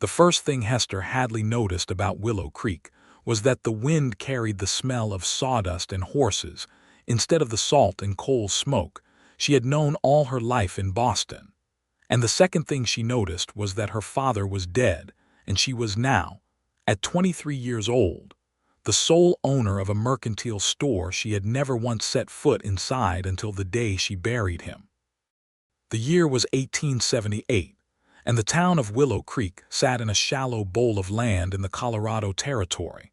The first thing Hester Hadley noticed about Willow Creek was that the wind carried the smell of sawdust and horses instead of the salt and coal smoke she had known all her life in Boston. And the second thing she noticed was that her father was dead, and she was now, at 23 years old, the sole owner of a mercantile store she had never once set foot inside until the day she buried him. The year was 1878, and the town of Willow Creek sat in a shallow bowl of land in the Colorado Territory,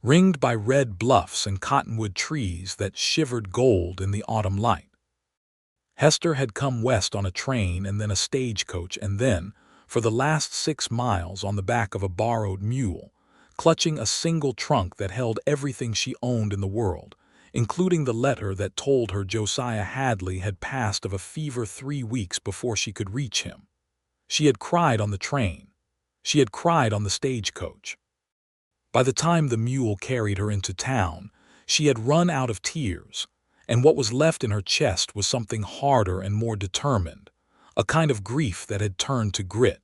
ringed by red bluffs and cottonwood trees that shivered gold in the autumn light. Hester had come west on a train and then a stagecoach and then, for the last 6 miles, on the back of a borrowed mule, clutching a single trunk that held everything she owned in the world, including the letter that told her Josiah Hadley had passed of a fever 3 weeks before she could reach him. She had cried on the train. She had cried on the stagecoach. By the time the mule carried her into town, she had run out of tears, and what was left in her chest was something harder and more determined, a kind of grief that had turned to grit.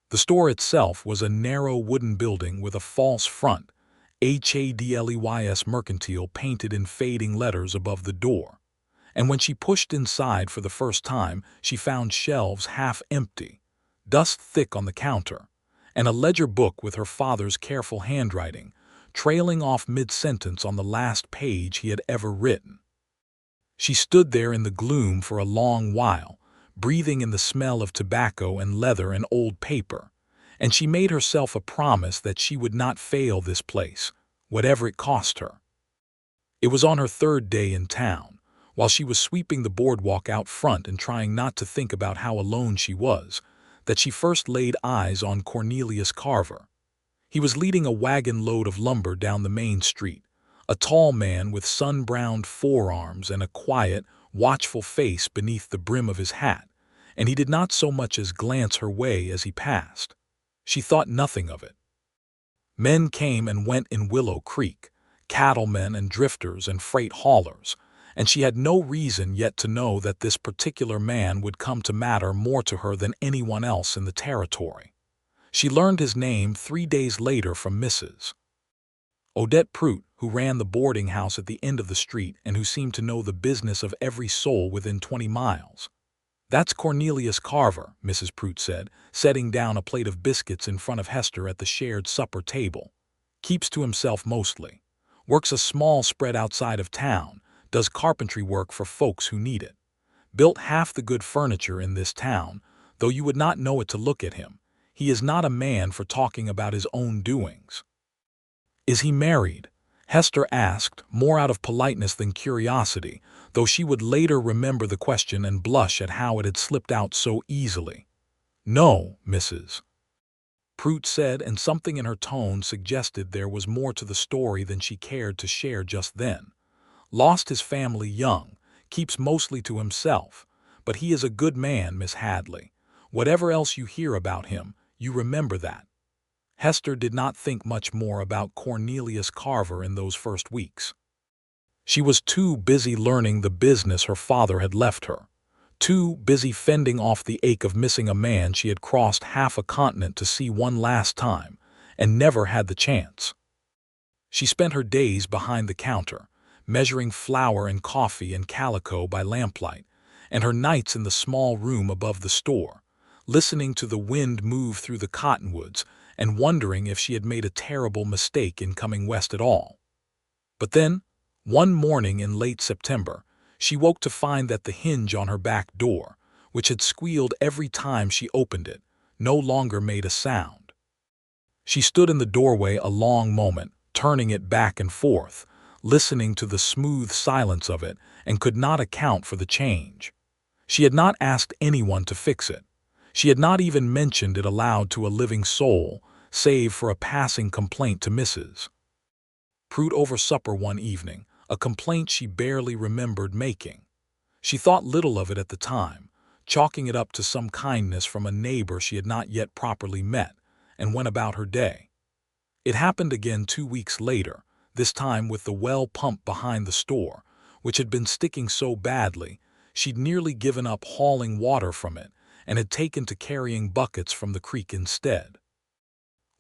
The store itself was a narrow wooden building with a false front, Hadleys Mercantile painted in fading letters above the door, and when she pushed inside for the first time, she found shelves half empty, dust thick on the counter, and a ledger book with her father's careful handwriting trailing off mid-sentence on the last page he had ever written. She stood there in the gloom for a long while, breathing in the smell of tobacco and leather and old paper, and she made herself a promise that she would not fail this place, whatever it cost her. It was on her 3rd day in town, while she was sweeping the boardwalk out front and trying not to think about how alone she was, that she first laid eyes on Cornelius Carver. He was leading a wagon load of lumber down the main street, a tall man with sun-browned forearms and a quiet, watchful face beneath the brim of his hat, and he did not so much as glance her way as he passed. She thought nothing of it. Men came and went in Willow Creek, cattlemen and drifters and freight haulers, and she had no reason yet to know that this particular man would come to matter more to her than anyone else in the territory. She learned his name 3 days later from Mrs. Odette Prout, who ran the boarding house at the end of the street and who seemed to know the business of every soul within 20 miles. "That's Cornelius Carver," Mrs. Prout said, setting down a plate of biscuits in front of Hester at the shared supper table. "Keeps to himself mostly. Works a small spread outside of town, does carpentry work for folks who need it. Built half the good furniture in this town, though you would not know it to look at him. He is not a man for talking about his own doings." "Is he married?" Hester asked, more out of politeness than curiosity, though she would later remember the question and blush at how it had slipped out so easily. "No, Mrs. Prout said, and something in her tone suggested there was more to the story than she cared to share just then. "Lost his family young, keeps mostly to himself, but he is a good man, Miss Hadley. Whatever else you hear about him, you remember that." Hester did not think much more about Cornelius Carver in those first weeks. She was too busy learning the business her father had left her, too busy fending off the ache of missing a man she had crossed half a continent to see one last time, and never had the chance. She spent her days behind the counter, measuring flour and coffee and calico by lamplight, and her nights in the small room above the store, listening to the wind move through the cottonwoods and wondering if she had made a terrible mistake in coming west at all. But then, one morning in late September, she woke to find that the hinge on her back door, which had squealed every time she opened it, no longer made a sound. She stood in the doorway a long moment, turning it back and forth, listening to the smooth silence of it, and could not account for the change. She had not asked anyone to fix it. She had not even mentioned it aloud to a living soul, save for a passing complaint to Mrs. Prout over supper one evening, a complaint she barely remembered making. She thought little of it at the time, chalking it up to some kindness from a neighbor she had not yet properly met, and went about her day. It happened again 2 weeks later, this time with the well pump behind the store, which had been sticking so badly she'd nearly given up hauling water from it and had taken to carrying buckets from the creek instead.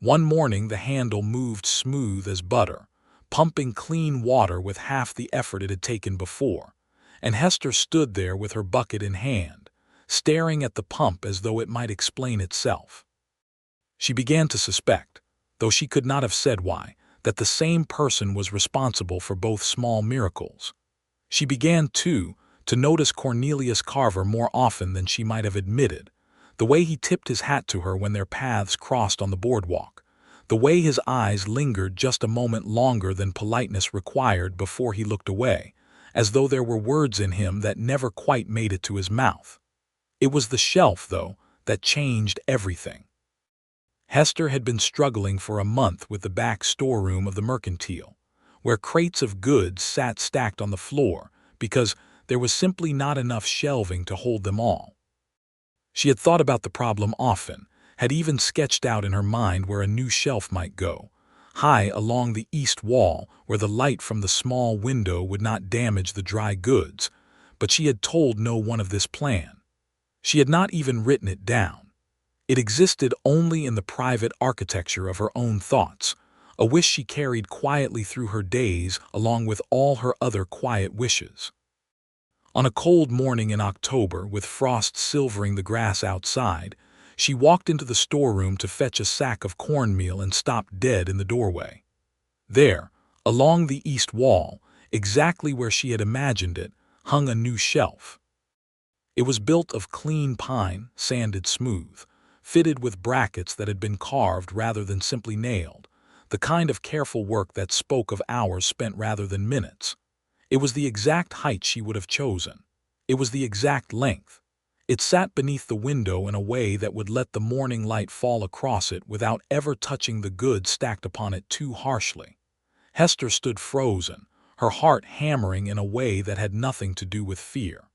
One morning the handle moved smooth as butter, pumping clean water with half the effort it had taken before, and Hester stood there with her bucket in hand, staring at the pump as though it might explain itself. She began to suspect, though she could not have said why, that the same person was responsible for both small miracles. She began, too, to notice Cornelius Carver more often than she might have admitted, the way he tipped his hat to her when their paths crossed on the boardwalk, the way his eyes lingered just a moment longer than politeness required before he looked away, as though there were words in him that never quite made it to his mouth. It was the shelf, though, that changed everything. Hester had been struggling for a month with the back storeroom of the mercantile, where crates of goods sat stacked on the floor because there was simply not enough shelving to hold them all. She had thought about the problem often, had even sketched out in her mind where a new shelf might go, high along the east wall where the light from the small window would not damage the dry goods, but she had told no one of this plan. She had not even written it down. It existed only in the private architecture of her own thoughts, a wish she carried quietly through her days along with all her other quiet wishes. On a cold morning in October, with frost silvering the grass outside, she walked into the storeroom to fetch a sack of cornmeal and stopped dead in the doorway. There, along the east wall, exactly where she had imagined it, hung a new shelf. It was built of clean pine, sanded smooth, fitted with brackets that had been carved rather than simply nailed, the kind of careful work that spoke of hours spent rather than minutes. It was the exact height she would have chosen. It was the exact length. It sat beneath the window in a way that would let the morning light fall across it without ever touching the goods stacked upon it too harshly. Hester stood frozen, her heart hammering in a way that had nothing to do with fear.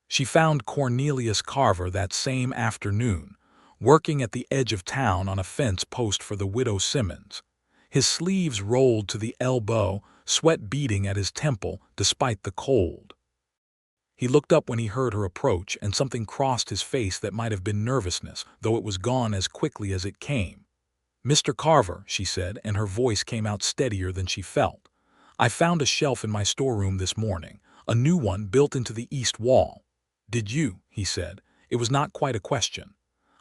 She found Cornelius Carver that same afternoon, working at the edge of town on a fence post for the widow Simmons. His sleeves rolled to the elbow, sweat beading at his temple despite the cold. He looked up when he heard her approach, and something crossed his face that might have been nervousness, though it was gone as quickly as it came. "Mr. Carver," she said, and her voice came out steadier than she felt. "I found a shelf in my storeroom this morning, a new one built into the east wall." "Did you?" he said. It was not quite a question.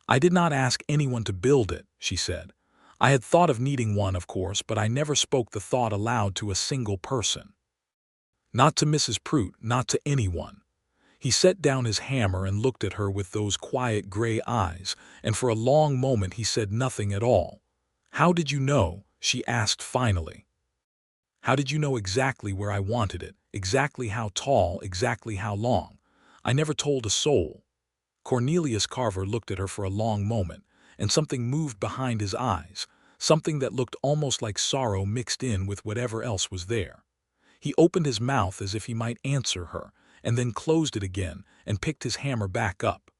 "I did not ask anyone to build it," she said. "I had thought of needing one, of course, but I never spoke the thought aloud to a single person. Not to Mrs. Prout, not to anyone." He set down his hammer and looked at her with those quiet gray eyes, and for a long moment he said nothing at all. "How did you know?" she asked finally. "How did you know exactly where I wanted it, exactly how tall, exactly how long? I never told a soul." Cornelius Carver looked at her for a long moment, and something moved behind his eyes, something that looked almost like sorrow mixed in with whatever else was there. He opened his mouth as if he might answer her, and then closed it again and picked his hammer back up.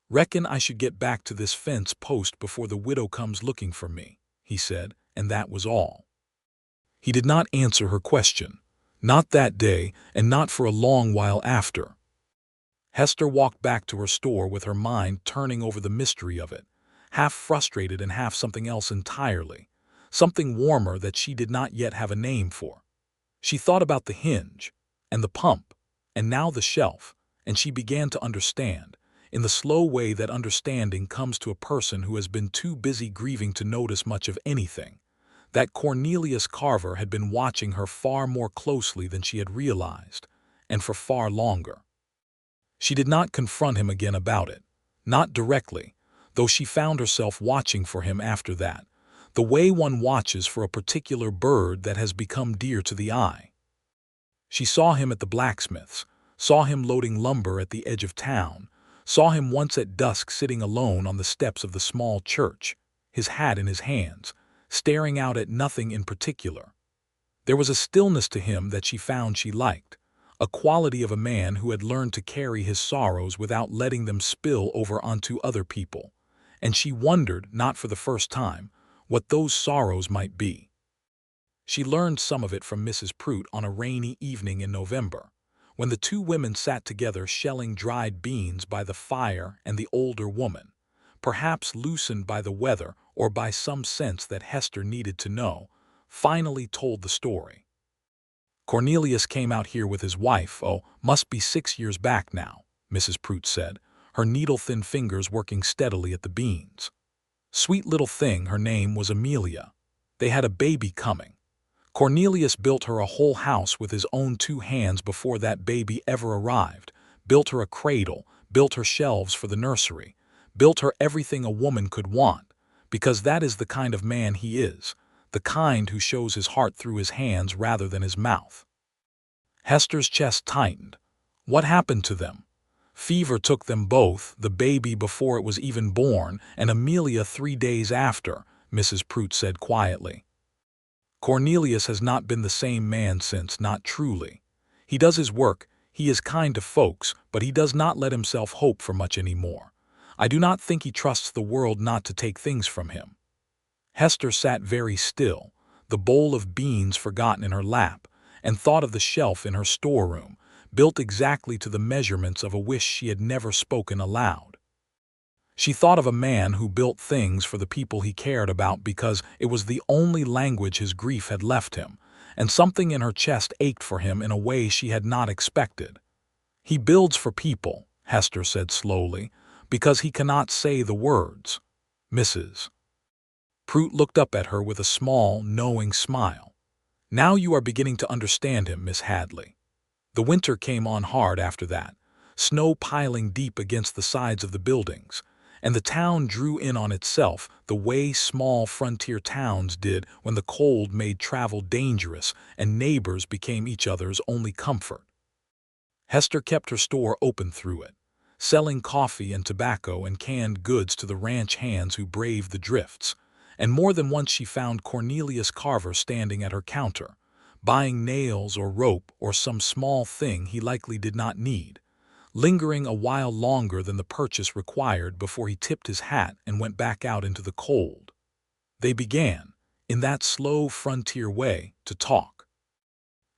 "Reckon I should get back to this fence post before the widow comes looking for me," he said, and that was all. He did not answer her question, not that day and not for a long while after. Hester walked back to her store with her mind turning over the mystery of it, half frustrated and half something else entirely, something warmer that she did not yet have a name for. She thought about the hinge, and the pump, and now the shelf, and she began to understand, in the slow way that understanding comes to a person who has been too busy grieving to notice much of anything, that Cornelius Carver had been watching her far more closely than she had realized, and for far longer. She did not confront him again about it, not directly, though she found herself watching for him after that, the way one watches for a particular bird that has become dear to the eye. She saw him at the blacksmith's, saw him loading lumber at the edge of town, saw him once at dusk sitting alone on the steps of the small church, his hat in his hands, staring out at nothing in particular. There was a stillness to him that she found she liked, a quality of a man who had learned to carry his sorrows without letting them spill over onto other people, and she wondered, not for the first time, what those sorrows might be. She learned some of it from Mrs. Prout on a rainy evening in November, when the two women sat together shelling dried beans by the fire, and the older woman, perhaps loosened by the weather or by some sense that Hester needed to know, finally told the story. Cornelius came out here with his wife, oh, must be 6 years back now, Mrs. Prout said, her needle-thin fingers working steadily at the beans. Sweet little thing, her name was Amelia. They had a baby coming. Cornelius built her a whole house with his own 2 hands before that baby ever arrived, built her a cradle, built her shelves for the nursery, built her everything a woman could want, because that is the kind of man he is, the kind who shows his heart through his hands rather than his mouth. Hester's chest tightened. What happened to them? Fever took them both, the baby before it was even born, and Amelia 3 days after, Mrs. Prout said quietly. Cornelius has not been the same man since, not truly. He does his work, he is kind to folks, but he does not let himself hope for much anymore. I do not think he trusts the world not to take things from him. Hester sat very still, the bowl of beans forgotten in her lap, and thought of the shelf in her storeroom, built exactly to the measurements of a wish she had never spoken aloud. She thought of a man who built things for the people he cared about because it was the only language his grief had left him, and something in her chest ached for him in a way she had not expected. He builds for people, Hester said slowly, because he cannot say the words. Mrs. Prout looked up at her with a small, knowing smile. Now you are beginning to understand him, Miss Hadley. The winter came on hard after that, snow piling deep against the sides of the buildings, and the town drew in on itself the way small frontier towns did when the cold made travel dangerous and neighbors became each other's only comfort. Hester kept her store open through it, selling coffee and tobacco and canned goods to the ranch hands who braved the drifts, and more than once she found Cornelius Carver standing at her counter, buying nails or rope or some small thing he likely did not need, lingering a while longer than the purchase required before he tipped his hat and went back out into the cold. They began, in that slow frontier way, to talk.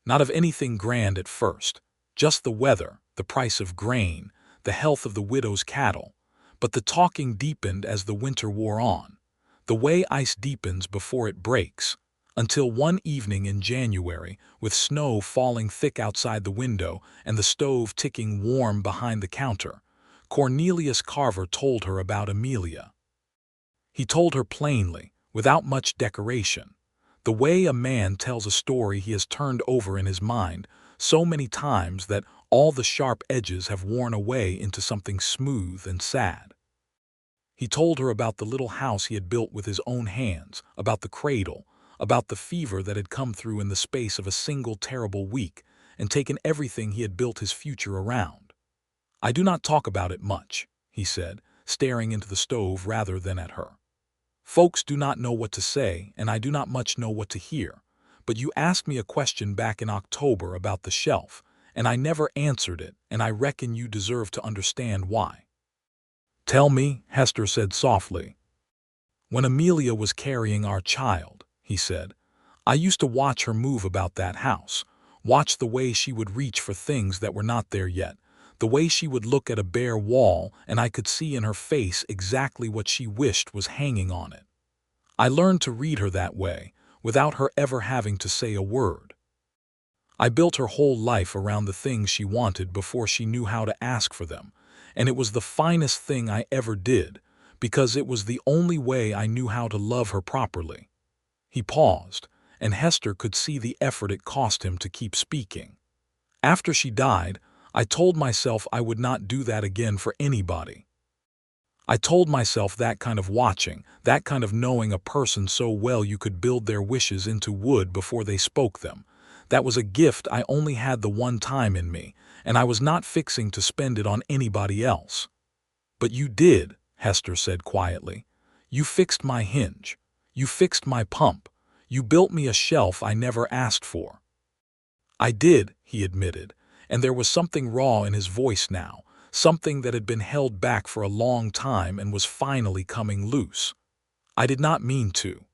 Not of anything grand at first, just the weather, the price of grain, the health of the widow's cattle, but the talking deepened as the winter wore on, the way ice deepens before it breaks, until one evening in January, with snow falling thick outside the window and the stove ticking warm behind the counter, Cornelius Carver told her about Amelia. He told her plainly, without much decoration, the way a man tells a story he has turned over in his mind so many times that all the sharp edges have worn away into something smooth and sad. He told her about the little house he had built with his own hands, about the cradle, about the fever that had come through in the space of a single terrible week and taken everything he had built his future around. I do not talk about it much, he said, staring into the stove rather than at her. Folks do not know what to say, and I do not much know what to hear, but you asked me a question back in October about the shelf, and I never answered it, and I reckon you deserve to understand why. Tell me, Hester said softly. When Amelia was carrying our child, he said, I used to watch her move about that house, watch the way she would reach for things that were not there yet, the way she would look at a bare wall and I could see in her face exactly what she wished was hanging on it. I learned to read her that way, without her ever having to say a word. I built her whole life around the things she wanted before she knew how to ask for them, and it was the finest thing I ever did, because it was the only way I knew how to love her properly. He paused, and Hester could see the effort it cost him to keep speaking. After she died, I told myself I would not do that again for anybody. I told myself that kind of watching, that kind of knowing a person so well you could build their wishes into wood before they spoke them, that was a gift I only had the one time in me, and I was not fixing to spend it on anybody else. But you did, Hester said quietly. You fixed my hinge. You fixed my pump. You built me a shelf I never asked for. I did, he admitted, and there was something raw in his voice now, something that had been held back for a long time and was finally coming loose. I did not mean to.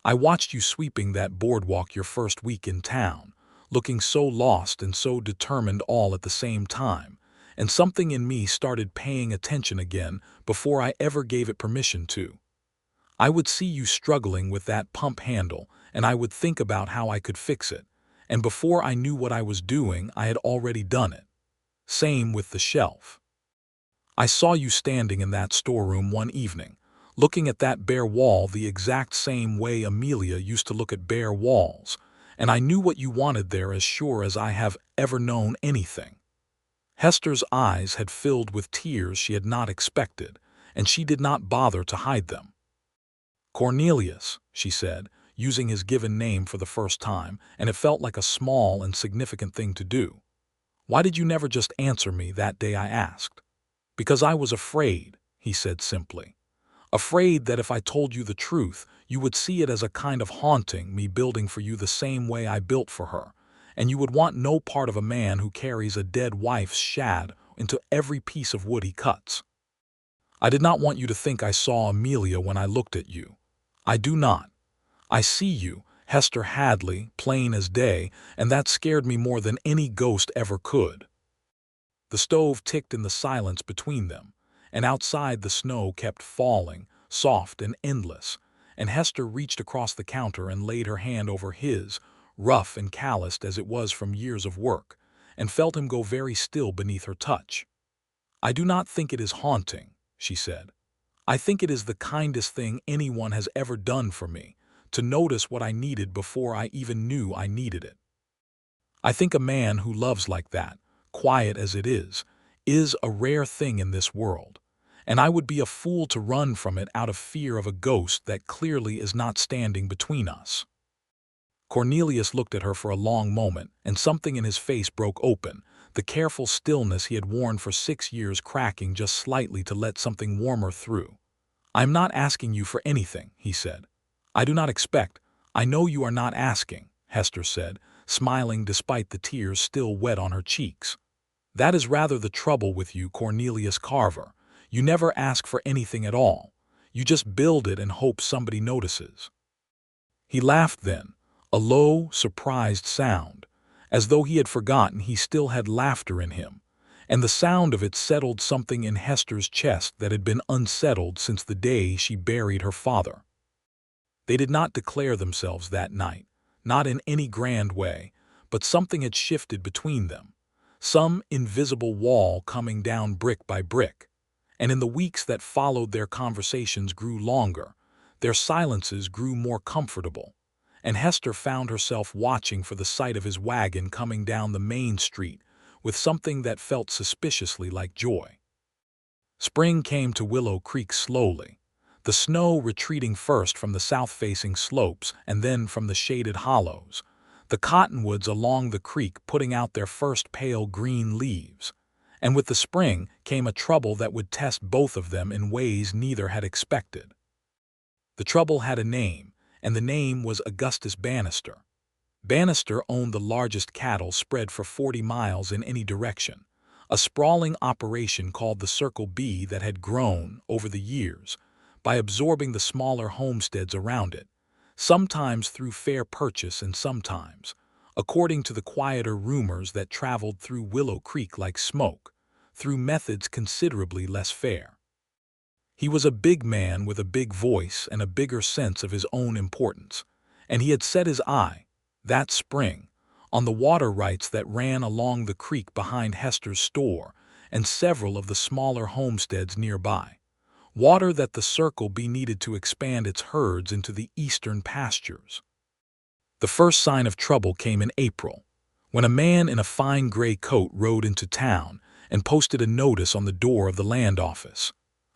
I watched you sweeping that boardwalk your first week in town, looking so lost and so determined all at the same time, and something in me started paying attention again before I ever gave it permission to. I would see you struggling with that pump handle, and I would think about how I could fix it, and before I knew what I was doing, I had already done it. Same with the shelf. I saw you standing in that storeroom one evening, looking at that bare wall the exact same way Amelia used to look at bare walls, and I knew what you wanted there as sure as I have ever known anything. Hester's eyes had filled with tears she had not expected, and she did not bother to hide them. "Cornelius," she said, using his given name for the first time, and it felt like a small and significant thing to do. "Why did you never just answer me that day I asked?" "Because I was afraid," he said simply. "Afraid that if I told you the truth, you would see it as a kind of haunting, me building for you the same way I built for her, and you would want no part of a man who carries a dead wife's shad into every piece of wood he cuts. I did not want you to think I saw Amelia when I looked at you. I do not. I see you, Hester Hadley, plain as day, and that scared me more than any ghost ever could." The stove ticked in the silence between them, and outside the snow kept falling, soft and endless, and Hester reached across the counter and laid her hand over his, rough and calloused as it was from years of work, and felt him go very still beneath her touch. "I do not think it is haunting," she said. "I think it is the kindest thing anyone has ever done for me, to notice what I needed before I even knew I needed it. I think a man who loves like that, quiet as it is a rare thing in this world, and I would be a fool to run from it out of fear of a ghost that clearly is not standing between us." Cornelius looked at her for a long moment, and something in his face broke open, the careful stillness he had worn for 6 years cracking just slightly to let something warmer through. "I am not asking you for anything," he said. "I do not expect—" "I know you are not asking," Hester said, smiling despite the tears still wet on her cheeks. "That is rather the trouble with you, Cornelius Carver. You never ask for anything at all. You just build it and hope somebody notices." He laughed then, a low, surprised sound, as though he had forgotten he still had laughter in him, and the sound of it settled something in Hester's chest that had been unsettled since the day she buried her father. They did not declare themselves that night, not in any grand way, but something had shifted between them, some invisible wall coming down brick by brick, and in the weeks that followed their conversations grew longer, their silences grew more comfortable, and Hester found herself watching for the sight of his wagon coming down the main street with something that felt suspiciously like joy. Spring came to Willow Creek slowly, the snow retreating first from the south-facing slopes and then from the shaded hollows, the cottonwoods along the creek putting out their first pale green leaves, and with the spring came a trouble that would test both of them in ways neither had expected. The trouble had a name, and the name was Augustus Bannister. Bannister owned the largest cattle spread for 40 miles in any direction, a sprawling operation called the Circle B that had grown, over the years, by absorbing the smaller homesteads around it, sometimes through fair purchase and sometimes, according to the quieter rumors that traveled through Willow Creek like smoke, through methods considerably less fair. He was a big man with a big voice and a bigger sense of his own importance, and he had set his eye, that spring, on the water rights that ran along the creek behind Hester's store and several of the smaller homesteads nearby. Water that the Circle B needed to expand its herds into the eastern pastures. The first sign of trouble came in April, when a man in a fine gray coat rode into town and posted a notice on the door of the land office.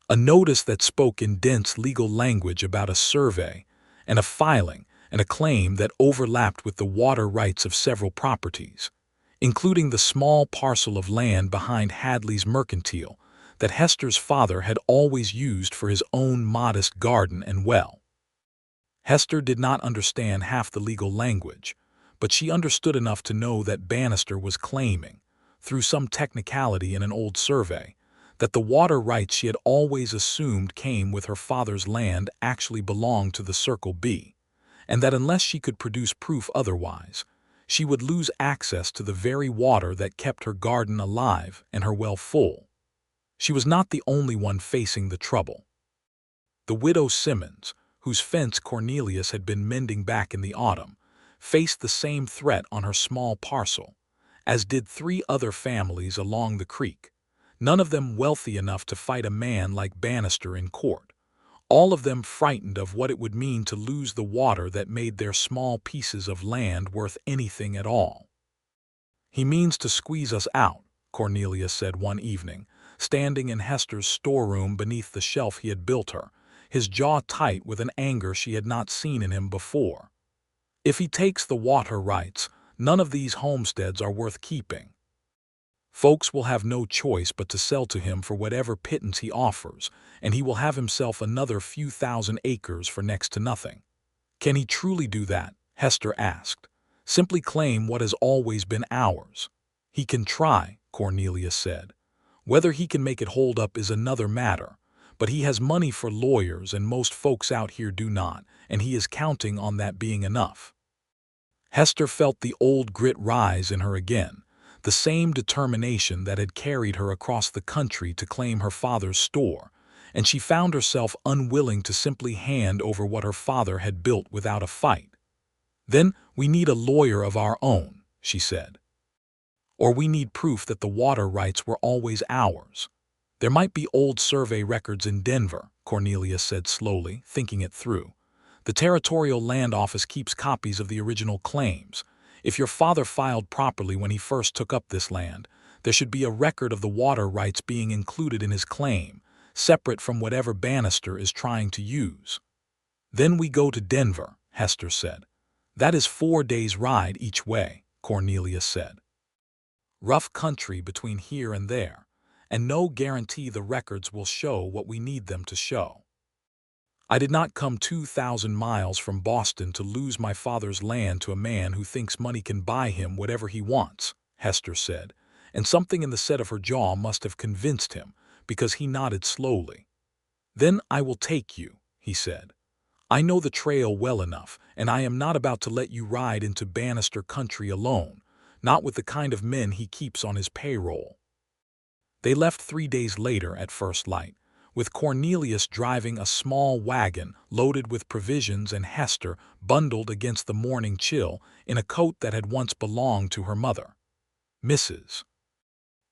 A notice that spoke in dense legal language about a survey and a filing and a claim that overlapped with the water rights of several properties, including the small parcel of land behind Hadley's mercantile that Hester's father had always used for his own modest garden and well. Hester did not understand half the legal language, but she understood enough to know that Bannister was claiming, through some technicality in an old survey, that the water rights she had always assumed came with her father's land actually belonged to the Circle B, and that unless she could produce proof otherwise, she would lose access to the very water that kept her garden alive and her well full. She was not the only one facing the trouble. The widow Simmons, whose fence Cornelius had been mending back in the autumn, faced the same threat on her small parcel, as did 3 other families along the creek, none of them wealthy enough to fight a man like Bannister in court, all of them frightened of what it would mean to lose the water that made their small pieces of land worth anything at all. "He means to squeeze us out," Cornelius said one evening, standing in Hester's storeroom beneath the shelf he had built her, his jaw tight with an anger she had not seen in him before. "If he takes the water rights, none of these homesteads are worth keeping. Folks will have no choice but to sell to him for whatever pittance he offers, and he will have himself another few thousand acres for next to nothing." "Can he truly do that?" Hester asked. "Simply claim what has always been ours." "He can try," Cornelius said. "Whether he can make it hold up is another matter, but he has money for lawyers and most folks out here do not, and he is counting on that being enough." Hester felt the old grit rise in her again, the same determination that had carried her across the country to claim her father's store, and she found herself unwilling to simply hand over what her father had built without a fight. "Then we need a lawyer of our own," she said. "Or we need proof that the water rights were always ours." "There might be old survey records in Denver," Cornelius said slowly, thinking it through. "The Territorial Land Office keeps copies of the original claims. If your father filed properly when he first took up this land, there should be a record of the water rights being included in his claim, separate from whatever Bannister is trying to use." "Then we go to Denver," Hester said. "That is 4 days' ride each way," Cornelius said. "Rough country between here and there, and no guarantee the records will show what we need them to show. I did not come 2,000 miles from Boston to lose my father's land to a man who thinks money can buy him whatever he wants," Hester said, and something in the set of her jaw must have convinced him, because he nodded slowly. "Then I will take you," he said. "I know the trail well enough, and I am not about to let you ride into Bannister country alone, not with the kind of men he keeps on his payroll." They left 3 days later at first light, with Cornelius driving a small wagon loaded with provisions and Hester bundled against the morning chill in a coat that had once belonged to her mother. Mrs.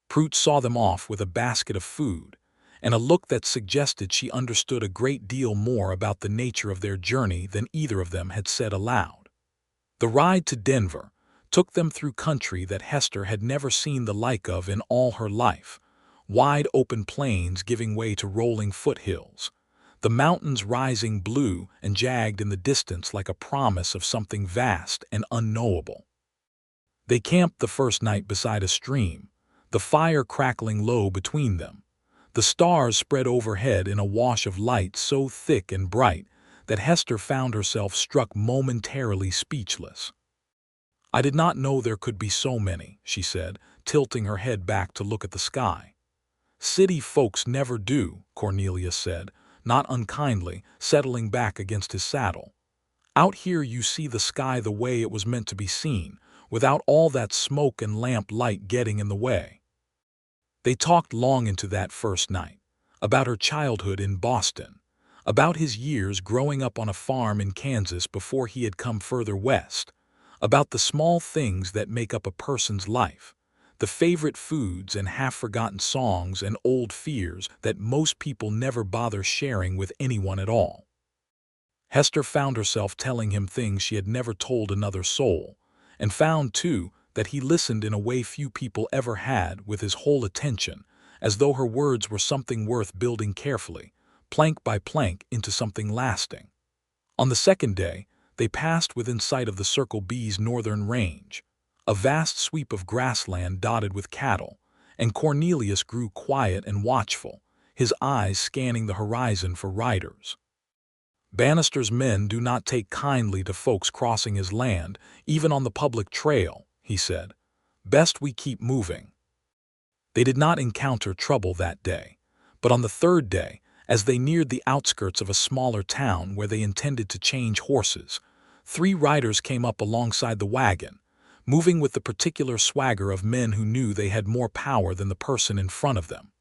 Prout saw them off with a basket of food, and a look that suggested she understood a great deal more about the nature of their journey than either of them had said aloud. The ride to Denver took them through country that Hester had never seen the like of in all her life, wide open plains giving way to rolling foothills, the mountains rising blue and jagged in the distance like a promise of something vast and unknowable. They camped the first night beside a stream, the fire crackling low between them, the stars spread overhead in a wash of light so thick and bright that Hester found herself struck momentarily speechless. "I did not know there could be so many," she said, tilting her head back to look at the sky. "City folks never do," Cornelius said, not unkindly, settling back against his saddle. "Out here you see the sky the way it was meant to be seen, without all that smoke and lamp light getting in the way." They talked long into that first night, about her childhood in Boston, about his years growing up on a farm in Kansas before he had come further west, about the small things that make up a person's life, the favorite foods and half-forgotten songs and old fears that most people never bother sharing with anyone at all. Hester found herself telling him things she had never told another soul, and found, too, that he listened in a way few people ever had, with his whole attention, as though her words were something worth building carefully, plank by plank, into something lasting. On the second day, they passed within sight of the Circle B's northern range, a vast sweep of grassland dotted with cattle, and Cornelius grew quiet and watchful, his eyes scanning the horizon for riders. "Bannister's men do not take kindly to folks crossing his land, even on the public trail," he said. "Best we keep moving." They did not encounter trouble that day, but on the third day, as they neared the outskirts of a smaller town where they intended to change horses, 3 riders came up alongside the wagon, moving with the particular swagger of men who knew they had more power than the person in front of them.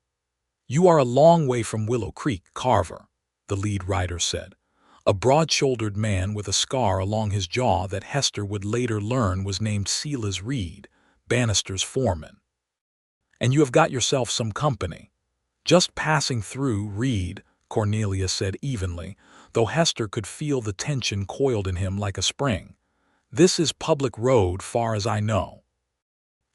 "You are a long way from Willow Creek, Carver," the lead rider said, a broad-shouldered man with a scar along his jaw that Hester would later learn was named Silas Reed, Bannister's foreman. "And you have got yourself some company." "Just passing through, Reed," Cornelius said evenly, though Hester could feel the tension coiled in him like a spring. "This is public road far as I know."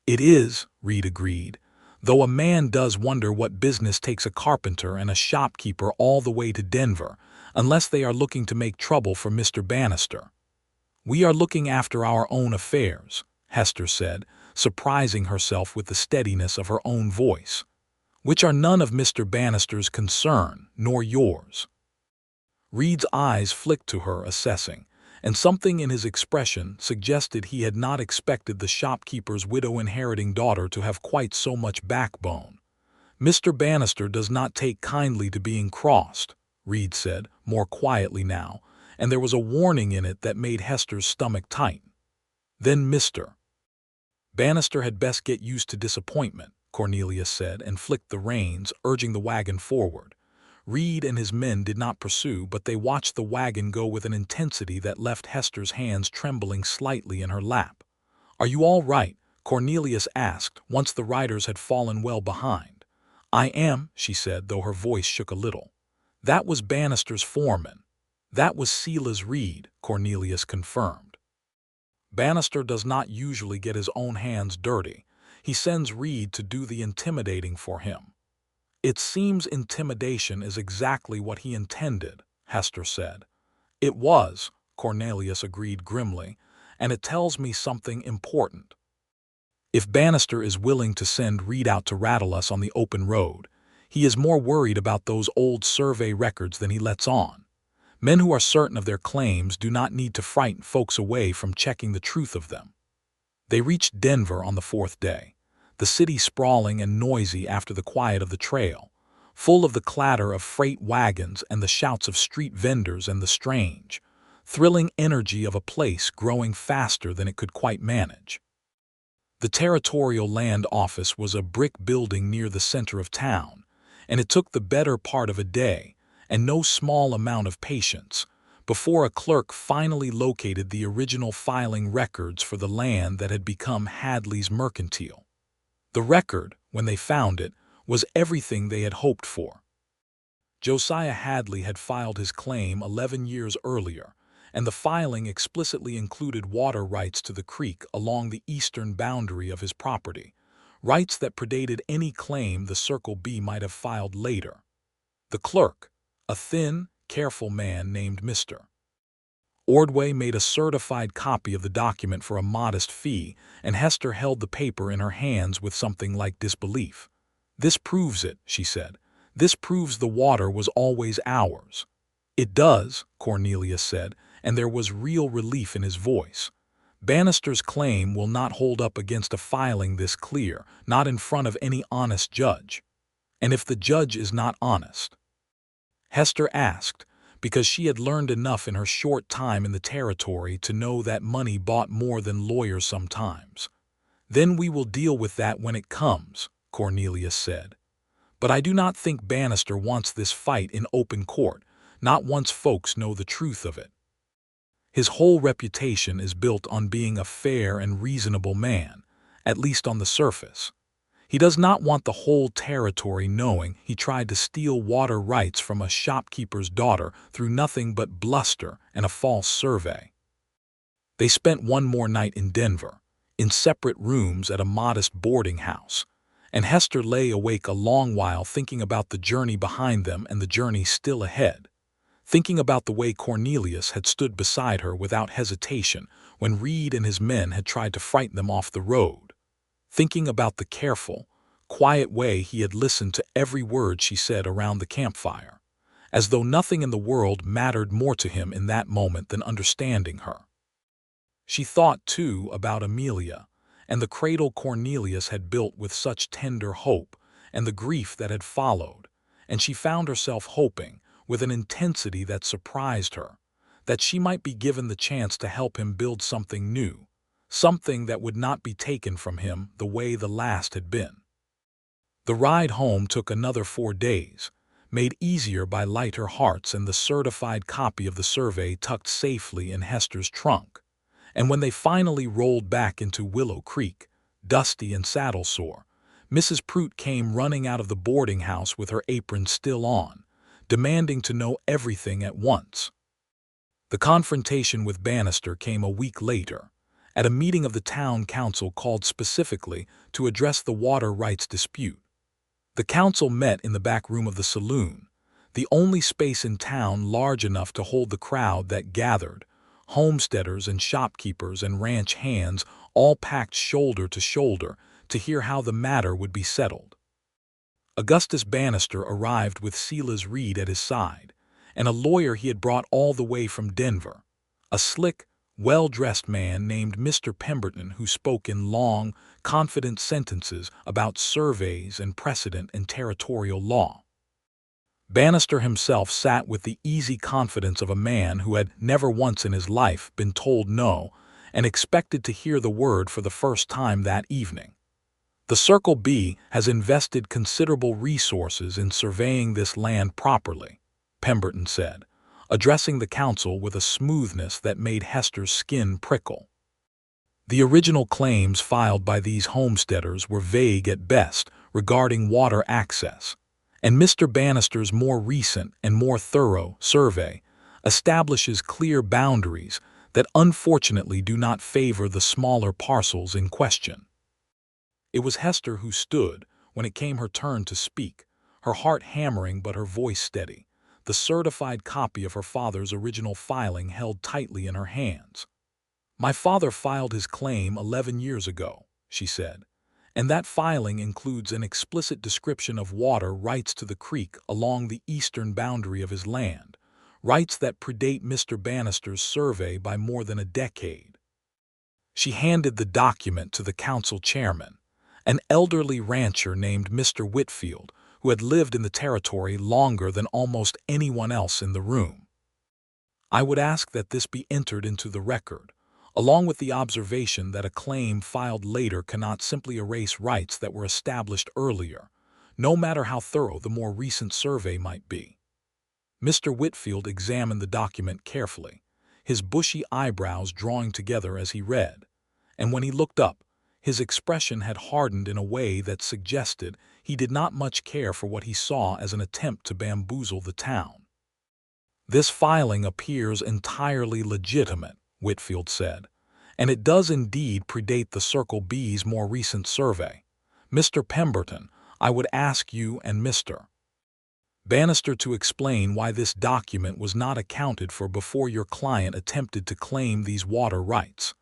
"It is," Reed agreed, "though a man does wonder what business takes a carpenter and a shopkeeper all the way to Denver, unless they are looking to make trouble for Mr. Bannister." "We are looking after our own affairs," Hester said, surprising herself with the steadiness of her own voice, "which are none of Mr. Bannister's concern, nor yours." Reed's eyes flicked to her, assessing, and something in his expression suggested he had not expected the shopkeeper's widow-inheriting daughter to have quite so much backbone. "Mr. Bannister does not take kindly to being crossed," Reed said, more quietly now, and there was a warning in it that made Hester's stomach tighten. "Then Mr. Bannister had best get used to disappointment," Cornelius said, and flicked the reins, urging the wagon forward. Reed and his men did not pursue, but they watched the wagon go with an intensity that left Hester's hands trembling slightly in her lap. "Are you all right?" Cornelius asked, once the riders had fallen well behind. "I am," she said, though her voice shook a little. "That was Bannister's foreman." "That was Silas Reed," Cornelius confirmed. "Bannister does not usually get his own hands dirty. He sends Reed to do the intimidating for him." "It seems intimidation is exactly what he intended," Hester said. "It was," Cornelius agreed grimly, "and it tells me something important. If Bannister is willing to send Reed out to rattle us on the open road, he is more worried about those old survey records than he lets on. Men who are certain of their claims do not need to frighten folks away from checking the truth of them." They reached Denver on the fourth day, the city sprawling and noisy after the quiet of the trail, full of the clatter of freight wagons and the shouts of street vendors and the strange, thrilling energy of a place growing faster than it could quite manage. The Territorial Land Office was a brick building near the center of town, and it took the better part of a day, and no small amount of patience, before a clerk finally located the original filing records for the land that had become Hadley's mercantile. The record, when they found it, was everything they had hoped for. Josiah Hadley had filed his claim 11 years earlier, and the filing explicitly included water rights to the creek along the eastern boundary of his property, rights that predated any claim the Circle B might have filed later. The clerk, a thin, careful man named Mr. Ordway, made a certified copy of the document for a modest fee, and Hester held the paper in her hands with something like disbelief. "This proves it," she said. "This proves the water was always ours." "It does," Cornelius said, and there was real relief in his voice. "Bannister's claim will not hold up against a filing this clear, not in front of any honest judge." "And if the judge is not honest?" Hester asked, because she had learned enough in her short time in the territory to know that money bought more than lawyers sometimes. "Then we will deal with that when it comes," Cornelius said. "But I do not think Bannister wants this fight in open court, not once folks know the truth of it. His whole reputation is built on being a fair and reasonable man, at least on the surface. He does not want the whole territory knowing he tried to steal water rights from a shopkeeper's daughter through nothing but bluster and a false survey." They spent one more night in Denver, in separate rooms at a modest boarding house, and Hester lay awake a long while thinking about the journey behind them and the journey still ahead, thinking about the way Cornelius had stood beside her without hesitation when Reed and his men had tried to frighten them off the road, thinking about the careful, quiet way he had listened to every word she said around the campfire, as though nothing in the world mattered more to him in that moment than understanding her. She thought, too, about Amelia, and the cradle Cornelius had built with such tender hope, and the grief that had followed, and she found herself hoping, with an intensity that surprised her, that she might be given the chance to help him build something new, something that would not be taken from him the way the last had been. The ride home took another 4 days, made easier by lighter hearts and the certified copy of the survey tucked safely in Hester's trunk. And when they finally rolled back into Willow Creek, dusty and saddle-sore, Mrs. Prout came running out of the boarding house with her apron still on, demanding to know everything at once. The confrontation with Bannister came a week later, at a meeting of the town council called specifically to address the water rights dispute. The council met in the back room of the saloon, the only space in town large enough to hold the crowd that gathered, homesteaders and shopkeepers and ranch hands all packed shoulder to shoulder to hear how the matter would be settled. Augustus Bannister arrived with Silas Reed at his side, and a lawyer he had brought all the way from Denver, a slick, well-dressed man named Mr. Pemberton who spoke in long, confident sentences about surveys and precedent and territorial law. Bannister himself sat with the easy confidence of a man who had never once in his life been told no and expected to hear the word for the first time that evening. The Circle B has invested considerable resources in surveying this land properly, Pemberton said, addressing the council with a smoothness that made Hester's skin prickle. The original claims filed by these homesteaders were vague at best regarding water access, and Mr. Bannister's more recent and more thorough survey establishes clear boundaries that unfortunately do not favor the smaller parcels in question. It was Hester who stood when it came her turn to speak, her heart hammering but her voice steady, the certified copy of her father's original filing held tightly in her hands. "My father filed his claim 11 years ago," she said, "and that filing includes an explicit description of water rights to the creek along the eastern boundary of his land, rights that predate Mr. Bannister's survey by more than a decade." She handed the document to the council chairman, an elderly rancher named Mr. Whitfield, who had lived in the territory longer than almost anyone else in the room. "I would ask that this be entered into the record, along with the observation that a claim filed later cannot simply erase rights that were established earlier, no matter how thorough the more recent survey might be." Mr. Whitfield examined the document carefully, his bushy eyebrows drawing together as he read, and when he looked up, his expression had hardened in a way that suggested he did not much care for what he saw as an attempt to bamboozle the town. "This filing appears entirely legitimate," Whitfield said, "and it does indeed predate the Circle B's more recent survey. Mr. Pemberton, I would ask you and Mr. Bannister to explain why this document was not accounted for before your client attempted to claim these water rights."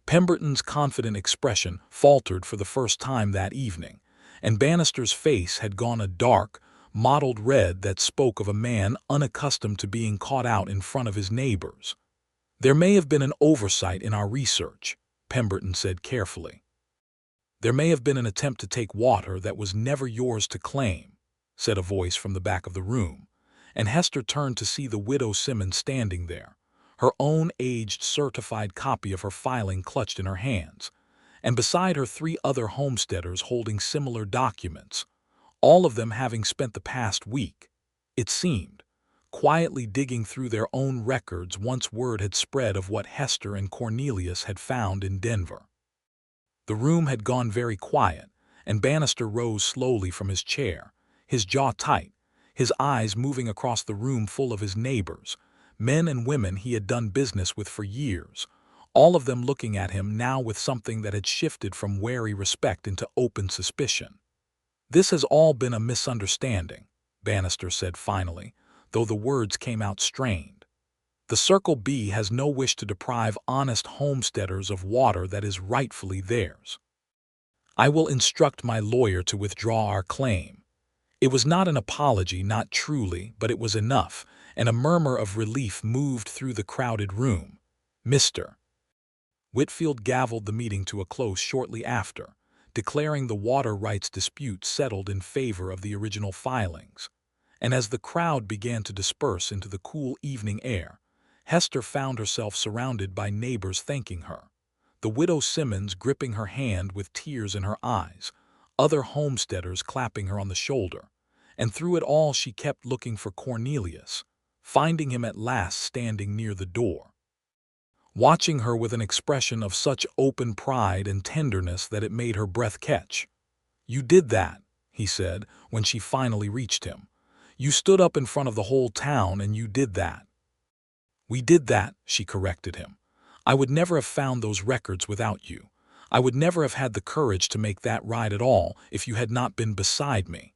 Pemberton's confident expression faltered for the first time that evening, and Bannister's face had gone a dark, mottled red that spoke of a man unaccustomed to being caught out in front of his neighbors. "There may have been an oversight in our research," Pemberton said carefully. "There may have been an attempt to take water that was never yours to claim," said a voice from the back of the room, and Hester turned to see the widow Simmons standing there, her own aged certified copy of her filing clutched in her hands, and beside her 3 other homesteaders holding similar documents, all of them having spent the past week, it seemed, quietly digging through their own records once word had spread of what Hester and Cornelius had found in Denver. The room had gone very quiet, and Bannister rose slowly from his chair, his jaw tight, his eyes moving across the room full of his neighbors, men and women he had done business with for years, all of them looking at him now with something that had shifted from wary respect into open suspicion. "This has all been a misunderstanding," Bannister said finally, though the words came out strained. "The Circle B has no wish to deprive honest homesteaders of water that is rightfully theirs. I will instruct my lawyer to withdraw our claim." It was not an apology, not truly, but it was enough, and a murmur of relief moved through the crowded room. Mr. Whitfield gavelled the meeting to a close shortly after, declaring the water rights dispute settled in favor of the original filings. And as the crowd began to disperse into the cool evening air, Hester found herself surrounded by neighbors thanking her. the widow Simmons gripping her hand with tears in her eyes, other homesteaders clapping her on the shoulder. And through it all she kept looking for Cornelius, finding him at last standing near the door, watching her with an expression of such open pride and tenderness that it made her breath catch. "You did that," he said, when she finally reached him. "You stood up in front of the whole town and you did that." "We did that," she corrected him. "I would never have found those records without you. I would never have had the courage to make that ride at all if you had not been beside me."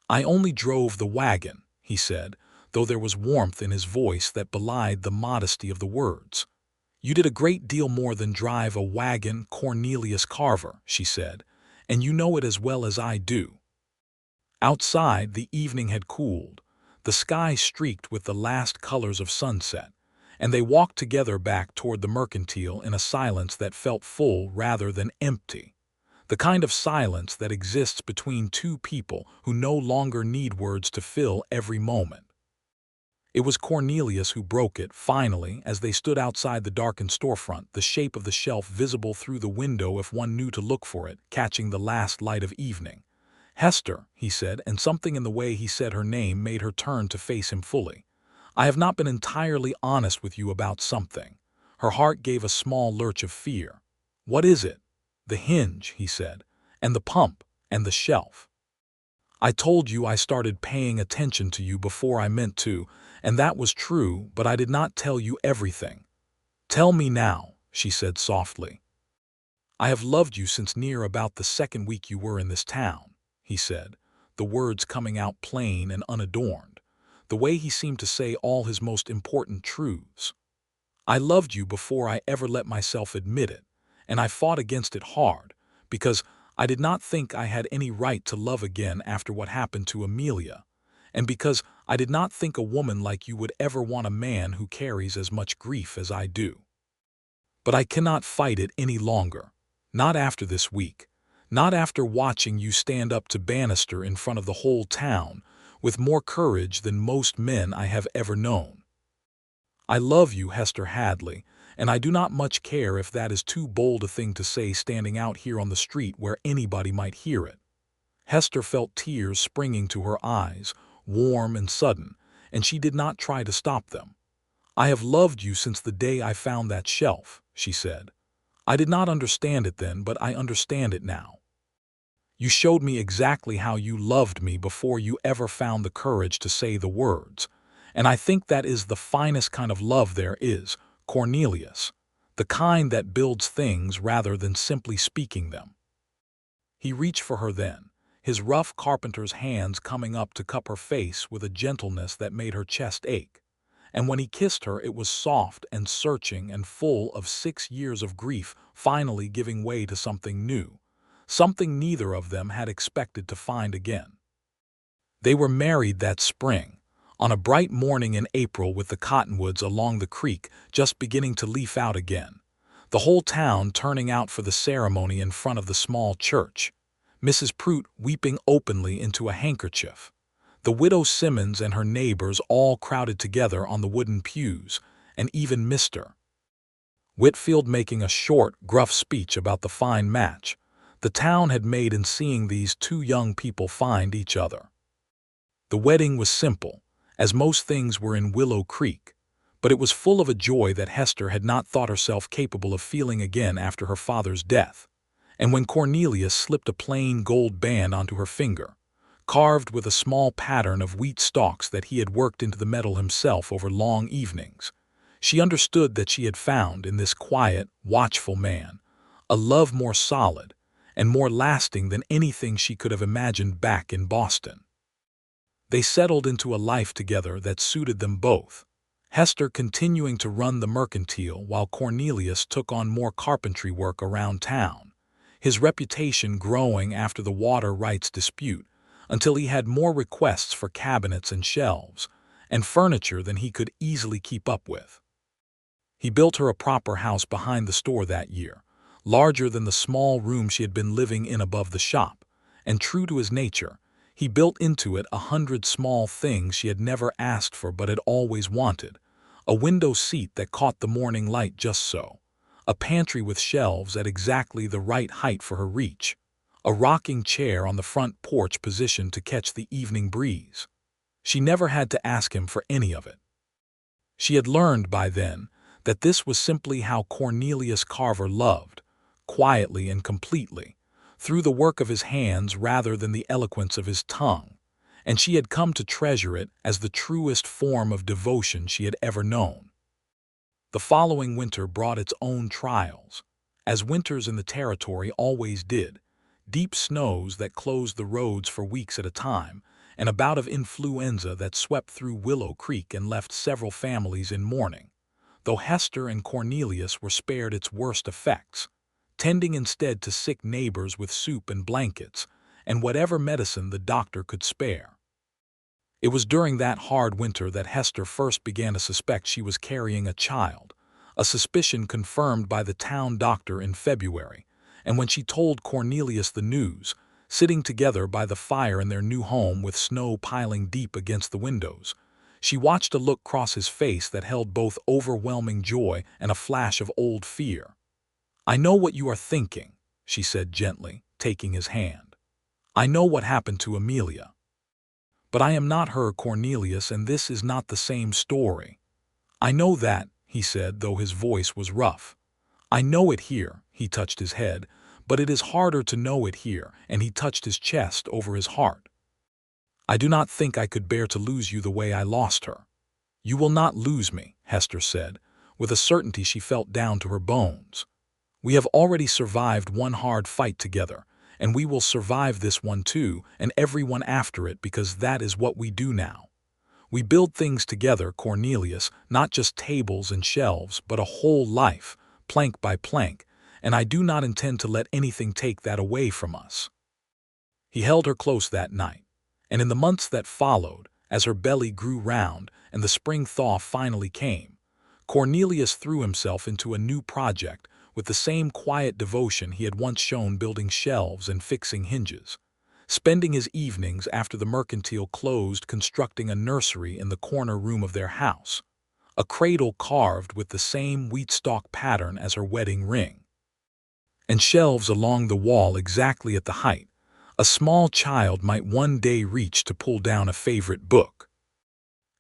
"I only drove the wagon," he said, though there was warmth in his voice that belied the modesty of the words. "You did a great deal more than drive a wagon, Cornelius Carver," she said, "and you know it as well as I do." Outside, the evening had cooled, the sky streaked with the last colors of sunset, and they walked together back toward the mercantile in a silence that felt full rather than empty, the kind of silence that exists between two people who no longer need words to fill every moment. It was Cornelius who broke it, finally, as they stood outside the darkened storefront, the shape of the shelf visible through the window if one knew to look for it, catching the last light of evening. "Hester," he said, and something in the way he said her name made her turn to face him fully. "I have not been entirely honest with you about something." Her heart gave a small lurch of fear. "What is it?" "The hinge," he said, "and the pump, and the shelf. I told you I started paying attention to you before I meant to, and that was true, but I did not tell you everything." "Tell me now," she said softly. "I have loved you since near about the second week you were in this town," he said, the words coming out plain and unadorned, the way he seemed to say all his most important truths. "I loved you before I ever let myself admit it, and I fought against it hard, because I did not think I had any right to love again after what happened to Amelia, and because I did not think a woman like you would ever want a man who carries as much grief as I do. But I cannot fight it any longer, not after this week, not after watching you stand up to Bannister in front of the whole town with more courage than most men I have ever known. I love you, Hester Hadley, and I do not much care if that is too bold a thing to say standing out here on the street where anybody might hear it." Hester felt tears springing to her eyes, warm and sudden, and she did not try to stop them. "I have loved you since the day I found that shelf," she said. "I did not understand it then, but I understand it now. You showed me exactly how you loved me before you ever found the courage to say the words, and I think that is the finest kind of love there is, Cornelius, the kind that builds things rather than simply speaking them." He reached for her then, his rough carpenter's hands coming up to cup her face with a gentleness that made her chest ache. And when he kissed her, it was soft and searching and full of 6 years of grief finally giving way to something new, something neither of them had expected to find again. They were married that spring, on a bright morning in April with the cottonwoods along the creek just beginning to leaf out again, the whole town turning out for the ceremony in front of the small church, Mrs. Prout weeping openly into a handkerchief, the widow Simmons and her neighbors all crowded together on the wooden pews, and even Mr. Whitfield making a short, gruff speech about the fine match the town had made in seeing these two young people find each other. The wedding was simple, as most things were in Willow Creek, but it was full of a joy that Hester had not thought herself capable of feeling again after her father's death. And when Cornelius slipped a plain gold band onto her finger, carved with a small pattern of wheat stalks that he had worked into the metal himself over long evenings, she understood that she had found in this quiet, watchful man a love more solid and more lasting than anything she could have imagined back in Boston. They settled into a life together that suited them both, Hester continuing to run the mercantile while Cornelius took on more carpentry work around town, his reputation growing after the water rights dispute until he had more requests for cabinets and shelves and furniture than he could easily keep up with. He built her a proper house behind the store that year, larger than the small room she had been living in above the shop, and true to his nature, he built into it 100 small things she had never asked for but had always wanted: a window seat that caught the morning light just so, a pantry with shelves at exactly the right height for her reach, a rocking chair on the front porch positioned to catch the evening breeze. She never had to ask him for any of it. She had learned by then that this was simply how Cornelius Carver loved, quietly and completely, through the work of his hands rather than the eloquence of his tongue, and she had come to treasure it as the truest form of devotion she had ever known. The following winter brought its own trials, as winters in the territory always did: deep snows that closed the roads for weeks at a time, and a bout of influenza that swept through Willow Creek and left several families in mourning, though Hester and Cornelius were spared its worst effects, tending instead to sick neighbors with soup and blankets, and whatever medicine the doctor could spare. It was during that hard winter that Hester first began to suspect she was carrying a child, a suspicion confirmed by the town doctor in February, and when she told Cornelius the news, sitting together by the fire in their new home with snow piling deep against the windows, she watched a look cross his face that held both overwhelming joy and a flash of old fear. "I know what you are thinking," she said gently, taking his hand. "I know what happened to Amelia. But I am not her, Cornelius, and this is not the same story." "I know that," he said, though his voice was rough. "I know it here," he touched his head, "but it is harder to know it here," and he touched his chest over his heart. "I do not think I could bear to lose you the way I lost her." "You will not lose me," Hester said, with a certainty she felt down to her bones. "We have already survived one hard fight together, and we will survive this one too, and every one after it, because that is what we do now. We build things together, Cornelius, not just tables and shelves, but a whole life, plank by plank, and I do not intend to let anything take that away from us." He held her close that night, and in the months that followed, as her belly grew round and the spring thaw finally came, Cornelius threw himself into a new project with the same quiet devotion he had once shown building shelves and fixing hinges, spending his evenings after the mercantile closed constructing a nursery in the corner room of their house, a cradle carved with the same wheat-stalk pattern as her wedding ring, and shelves along the wall exactly at the height a small child might one day reach to pull down a favorite book.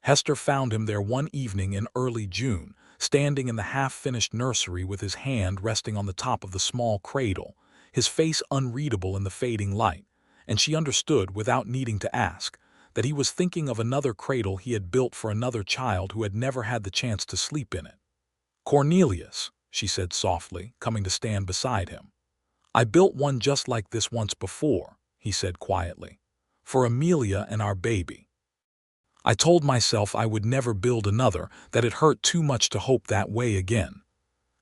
Hester found him there one evening in early June, standing in the half-finished nursery with his hand resting on the top of the small cradle, his face unreadable in the fading light, and she understood, without needing to ask, that he was thinking of another cradle he had built for another child who had never had the chance to sleep in it. "Cornelius," she said softly, coming to stand beside him. "I built one just like this once before," he said quietly, "for Amelia and our baby. I told myself I would never build another, that it hurt too much to hope that way again.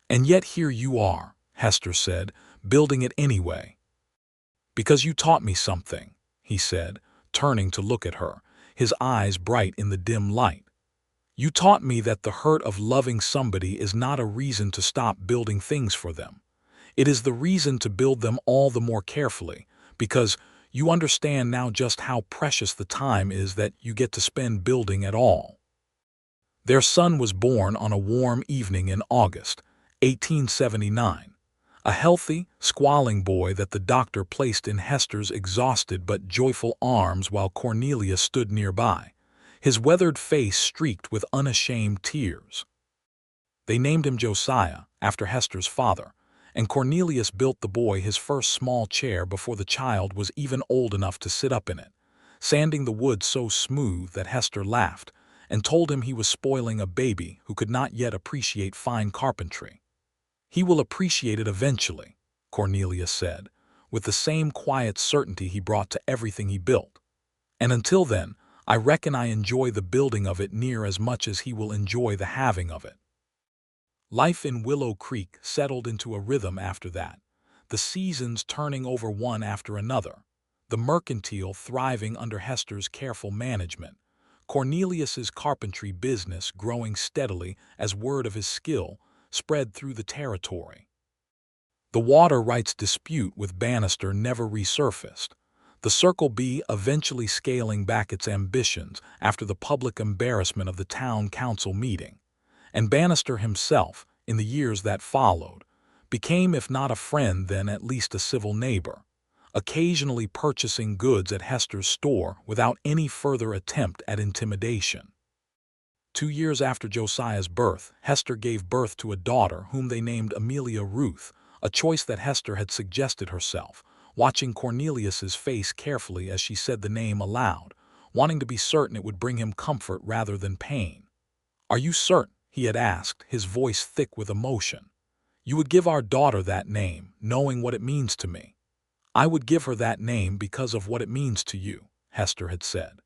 And yet here you are," Hester said, "building it anyway." "Because you taught me something," he said, turning to look at her, his eyes bright in the dim light. "You taught me that the hurt of loving somebody is not a reason to stop building things for them. It is the reason to build them all the more carefully, because you understand now just how precious the time is that you get to spend building at all." Their son was born on a warm evening in August, 1879, a healthy, squalling boy that the doctor placed in Hester's exhausted but joyful arms while Cornelius stood nearby, his weathered face streaked with unashamed tears. They named him Josiah, after Hester's father, and Cornelius built the boy his first small chair before the child was even old enough to sit up in it, sanding the wood so smooth that Hester laughed and told him he was spoiling a baby who could not yet appreciate fine carpentry. "He will appreciate it eventually," Cornelius said, with the same quiet certainty he brought to everything he built. "And until then, I reckon I enjoy the building of it near as much as he will enjoy the having of it." Life in Willow Creek settled into a rhythm after that, the seasons turning over one after another, the mercantile thriving under Hester's careful management, Cornelius's carpentry business growing steadily as word of his skill spread through the territory. The water rights dispute with Bannister never resurfaced, the Circle B eventually scaling back its ambitions after the public embarrassment of the town council meeting, and Bannister himself, in the years that followed, became, if not a friend, then at least a civil neighbor, occasionally purchasing goods at Hester's store without any further attempt at intimidation. 2 years after Josiah's birth, Hester gave birth to a daughter whom they named Amelia Ruth, a choice that Hester had suggested herself, watching Cornelius's face carefully as she said the name aloud, wanting to be certain it would bring him comfort rather than pain. "Are you certain?" he had asked, his voice thick with emotion. "You would give our daughter that name, knowing what it means to me." "I would give her that name because of what it means to you," Hester had said.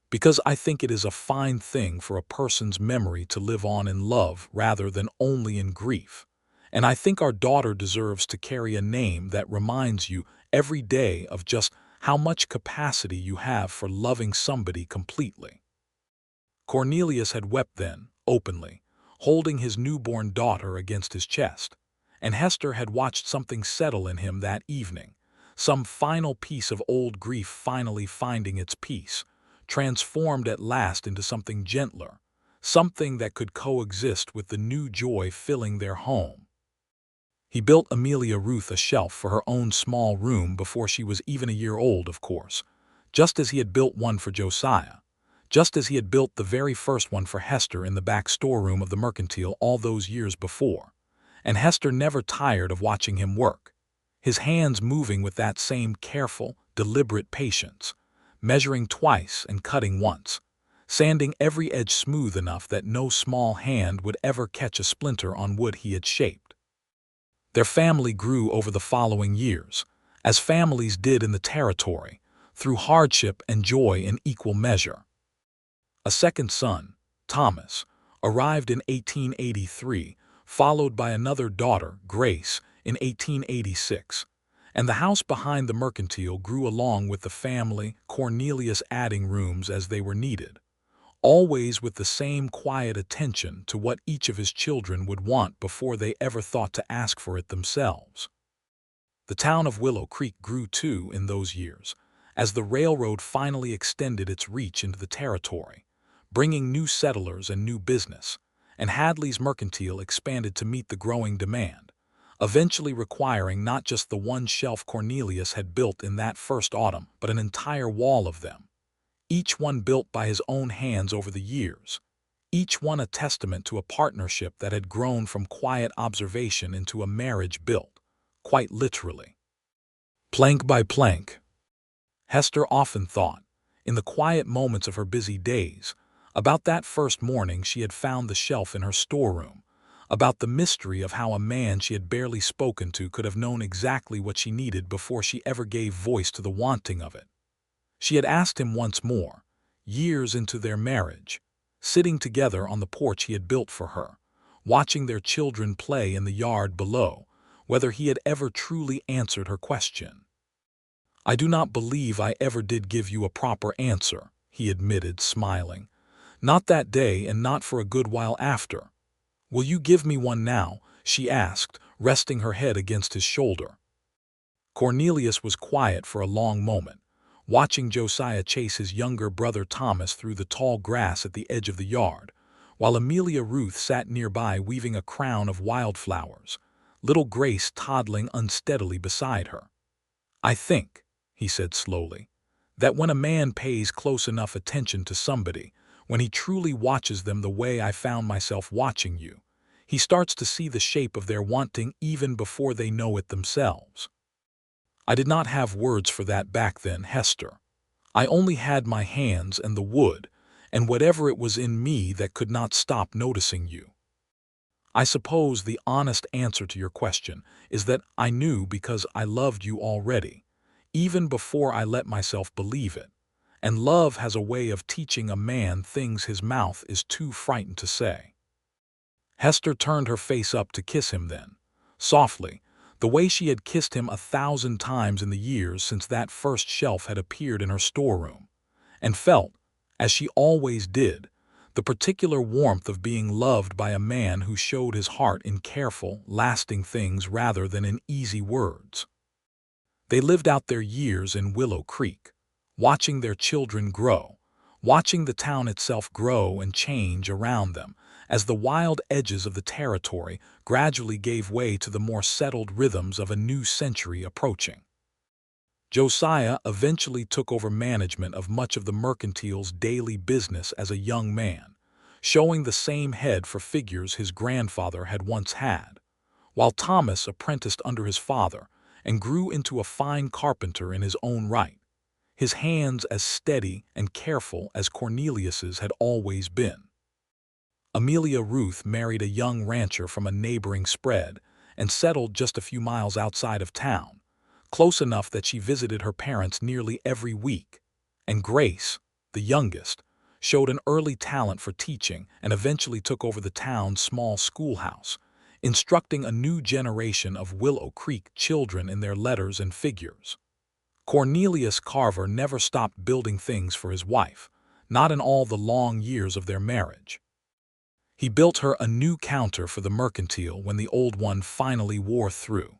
"Because I think it is a fine thing for a person's memory to live on in love rather than only in grief. And I think our daughter deserves to carry a name that reminds you every day of just how much capacity you have for loving somebody completely." Cornelius had wept then, openly, holding his newborn daughter against his chest, and Hester had watched something settle in him that evening, some final piece of old grief finally finding its peace, transformed at last into something gentler, something that could coexist with the new joy filling their home. He built Amelia Ruth a shelf for her own small room before she was even a year old, of course, just as he had built one for Josiah, just as he had built the very first one for Hester in the back storeroom of the mercantile all those years before. And Hester never tired of watching him work, his hands moving with that same careful, deliberate patience, measuring twice and cutting once, sanding every edge smooth enough that no small hand would ever catch a splinter on wood he had shaped. Their family grew over the following years, as families did in the territory, through hardship and joy in equal measure. A second son, Thomas, arrived in 1883, followed by another daughter, Grace, in 1886, and the house behind the mercantile grew along with the family, Cornelius adding rooms as they were needed, always with the same quiet attention to what each of his children would want before they ever thought to ask for it themselves. The town of Willow Creek grew too in those years, as the railroad finally extended its reach into the territory, bringing new settlers and new business, and Hadley's mercantile expanded to meet the growing demand, eventually requiring not just the one shelf Cornelius had built in that first autumn, but an entire wall of them, each one built by his own hands over the years, each one a testament to a partnership that had grown from quiet observation into a marriage built, quite literally, plank by plank. Hester often thought, in the quiet moments of her busy days, about that first morning she had found the shelf in her storeroom, about the mystery of how a man she had barely spoken to could have known exactly what she needed before she ever gave voice to the wanting of it. She had asked him once more, years into their marriage, sitting together on the porch he had built for her, watching their children play in the yard below, whether he had ever truly answered her question. "I do not believe I ever did give you a proper answer," he admitted, smiling. "Not that day and not for a good while after." "Will you give me one now?" she asked, resting her head against his shoulder. Cornelius was quiet for a long moment, watching Josiah chase his younger brother Thomas through the tall grass at the edge of the yard, while Amelia Ruth sat nearby weaving a crown of wildflowers, little Grace toddling unsteadily beside her. "I think," he said slowly, "that when a man pays close enough attention to somebody, when he truly watches them the way I found myself watching you, he starts to see the shape of their wanting even before they know it themselves." I did not have words for that back then, Hester. I only had my hands and the wood, and whatever it was in me that could not stop noticing you. I suppose the honest answer to your question is that I knew because I loved you already, even before I let myself believe it. And love has a way of teaching a man things his mouth is too frightened to say. Hester turned her face up to kiss him then, softly, the way she had kissed him 1,000 times in the years since that first shelf had appeared in her storeroom, and felt, as she always did, the particular warmth of being loved by a man who showed his heart in careful, lasting things rather than in easy words. They lived out their years in Willow Creek, watching their children grow, watching the town itself grow and change around them, as the wild edges of the territory gradually gave way to the more settled rhythms of a new century approaching. Josiah eventually took over management of much of the mercantile's daily business as a young man, showing the same head for figures his grandfather had once had, while Thomas apprenticed under his father and grew into a fine carpenter in his own right, his hands as steady and careful as Cornelius's had always been. Amelia Ruth married a young rancher from a neighboring spread and settled just a few miles outside of town, close enough that she visited her parents nearly every week. And Grace, the youngest, showed an early talent for teaching and eventually took over the town's small schoolhouse, instructing a new generation of Willow Creek children in their letters and figures. Cornelius Carver never stopped building things for his wife, not in all the long years of their marriage. He built her a new counter for the mercantile when the old one finally wore through.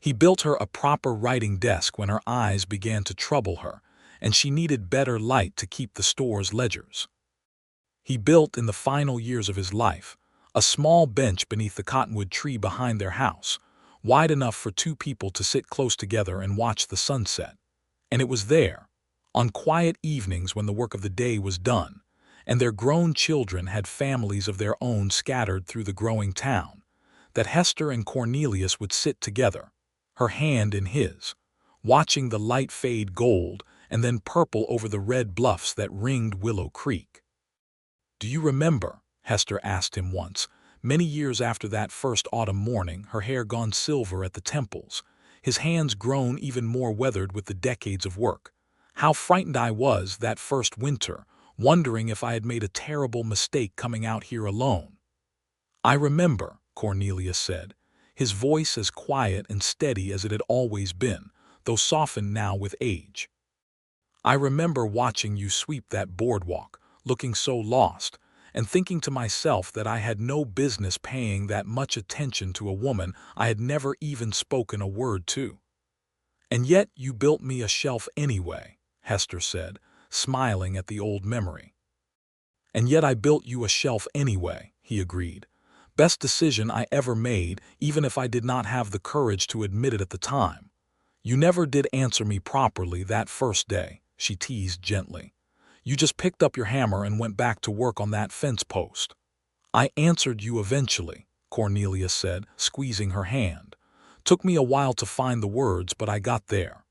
He built her a proper writing desk when her eyes began to trouble her, and she needed better light to keep the store's ledgers. He built, in the final years of his life, a small bench beneath the cottonwood tree behind their house, wide enough for two people to sit close together and watch the sunset. And it was there, on quiet evenings when the work of the day was done, and their grown children had families of their own scattered through the growing town, that Hester and Cornelius would sit together, her hand in his, watching the light fade gold and then purple over the red bluffs that ringed Willow Creek. "Do you remember?" Hester asked him once, many years after that first autumn morning, her hair gone silver at the temples, his hands grown even more weathered with the decades of work. "How frightened I was that first winter, wondering if I had made a terrible mistake coming out here alone." "I remember," Cornelius said, his voice as quiet and steady as it had always been, though softened now with age. "I remember watching you sweep that boardwalk, looking so lost, and thinking to myself that I had no business paying that much attention to a woman I had never even spoken a word to." "And yet you built me a shelf anyway," Hester said, smiling at the old memory. "And yet I built you a shelf anyway," he agreed. "Best decision I ever made, even if I did not have the courage to admit it at the time. You never did answer me properly that first day," she teased gently. "You just picked up your hammer and went back to work on that fence post." "I answered you eventually," Cornelius said, squeezing her hand. "Took me a while to find the words, but I got there."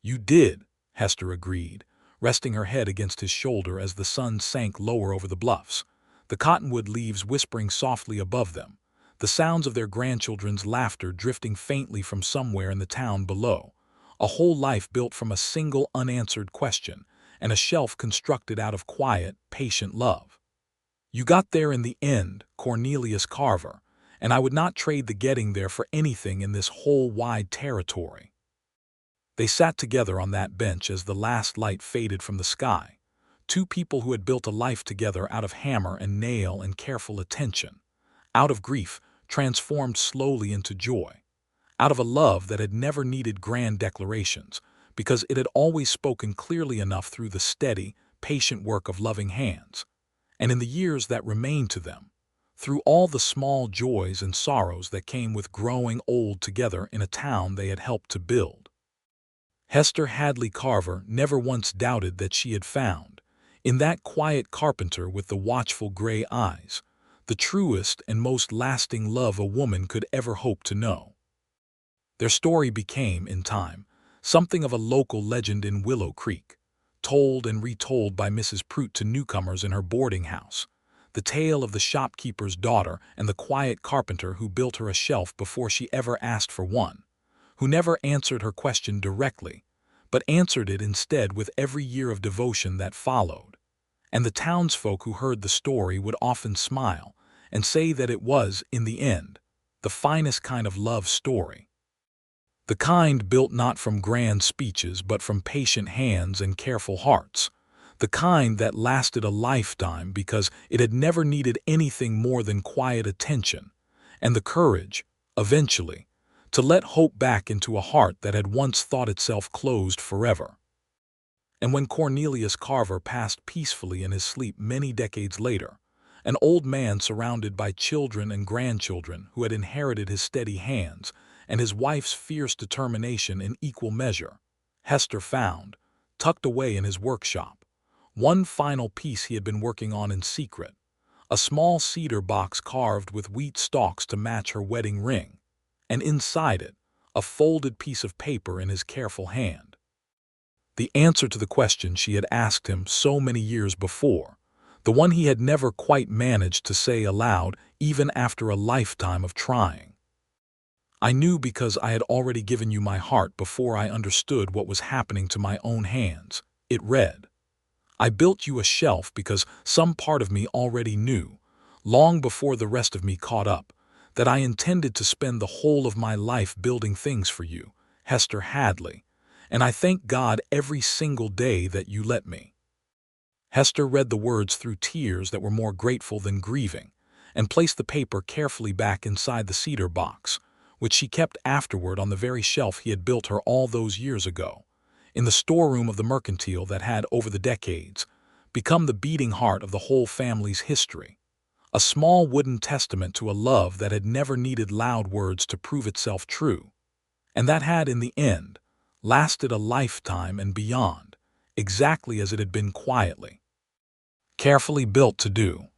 "You did," Hester agreed, resting her head against his shoulder as the sun sank lower over the bluffs, the cottonwood leaves whispering softly above them, the sounds of their grandchildren's laughter drifting faintly from somewhere in the town below, a whole life built from a single unanswered question, and a shelf constructed out of quiet, patient love. "You got there in the end, Cornelius Carver, and I would not trade the getting there for anything in this whole wide territory." They sat together on that bench as the last light faded from the sky, two people who had built a life together out of hammer and nail and careful attention, out of grief transformed slowly into joy, out of a love that had never needed grand declarations, because it had always spoken clearly enough through the steady, patient work of loving hands. And in the years that remained to them, through all the small joys and sorrows that came with growing old together in a town they had helped to build. Hester Hadley Carver never once doubted that she had found, in that quiet carpenter with the watchful gray eyes, the truest and most lasting love a woman could ever hope to know. Their story became, in time, something of a local legend in Willow Creek, told and retold by Mrs. Prout to newcomers in her boarding house, the tale of the shopkeeper's daughter and the quiet carpenter who built her a shelf before she ever asked for one, who never answered her question directly, but answered it instead with every year of devotion that followed. And the townsfolk who heard the story would often smile and say that it was, in the end, the finest kind of love story. The kind built not from grand speeches but from patient hands and careful hearts, the kind that lasted a lifetime because it had never needed anything more than quiet attention and the courage, eventually, to let hope back into a heart that had once thought itself closed forever. And when Cornelius Carver passed peacefully in his sleep many decades later, an old man surrounded by children and grandchildren who had inherited his steady hands and his wife's fierce determination in equal measure. Hester found, tucked away in his workshop, one final piece he had been working on in secret, a small cedar box carved with wheat stalks to match her wedding ring, and inside it, a folded piece of paper in his careful hand. The answer to the question she had asked him so many years before, the one he had never quite managed to say aloud even after a lifetime of trying. I knew because I had already given you my heart before I understood what was happening to my own hands, it read. I built you a shelf because some part of me already knew, long before the rest of me caught up, that I intended to spend the whole of my life building things for you, Hester Hadley, and I thank God every single day that you let me. Hester read the words through tears that were more grateful than grieving, and placed the paper carefully back inside the cedar box, which she kept afterward on the very shelf he had built her all those years ago, in the storeroom of the mercantile that had, over the decades, become the beating heart of the whole family's history, a small wooden testament to a love that had never needed loud words to prove itself true, and that had, in the end, lasted a lifetime and beyond, exactly as it had been quietly, carefully built to do.